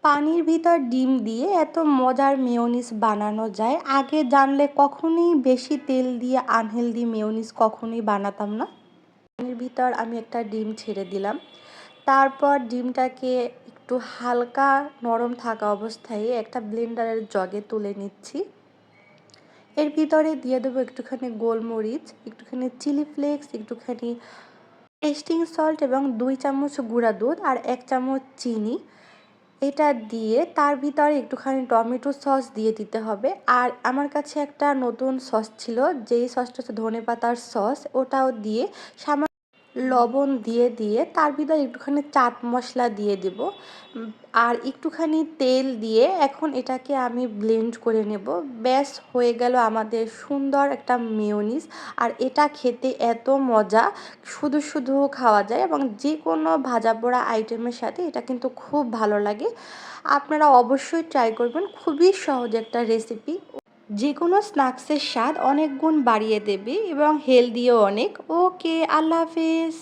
পানির ভিতর ডিম দিয়ে এত মজার মেয়োনিজ বানানো যায়। আগে জানলে কখনোই বেশি তেল দিয়ে আনহেলদি মেয়োনিজ কখনোই বানাতাম না। পানির ভিতর আমি একটা ডিম ছেড়ে দিলাম। তারপর ডিমটাকে একটু হালকা নরম থাকা অবস্থায় একটা ব্লেন্ডারের জগে তুলে নিচ্ছি। এর ভিতরে দিয়ে দেবো একটুখানি গোলমরিচ, একটুখানি চিলি ফ্লেক্স, একটুখানি টেস্টিং সল্ট এবং 2 চামচ গুঁড়া দুধ আর 1 চামচ চিনি। এটা দিয়ে তার ভিতরে একটুখানি টমেটো সস দিয়ে দিতে হবে। আর আমার কাছে একটা নতুন সস ছিল, যেই সসটা হচ্ছে ধনেপাতার সস, ওটাও দিয়ে সামান্য লবণ দিয়ে তার ভিতরে একটুখানি চাট মশলা দিয়ে দেব আর একটুখানি তেল দিয়ে এখন এটাকে আমি ব্লেন্ড করে নেব। ব্যাস হয়ে গেল আমাদের সুন্দর একটা মেয়োনিজ। আর এটা খেতে এত মজা, শুধু শুধু খাওয়া যায় এবং যে কোনো ভাজা পোড়া আইটেমের সাথে এটা কিন্তু খুব ভালো লাগে। আপনারা অবশ্যই ট্রাই করবেন, খুবই সহজ একটা রেসিপি। যে কোনো স্ন্যাক্সের স্বাদ অনেক গুণ বাড়িয়ে দেবে এবং হেলদিও অনেক। ওকে, আল্লাহ হাফেজ।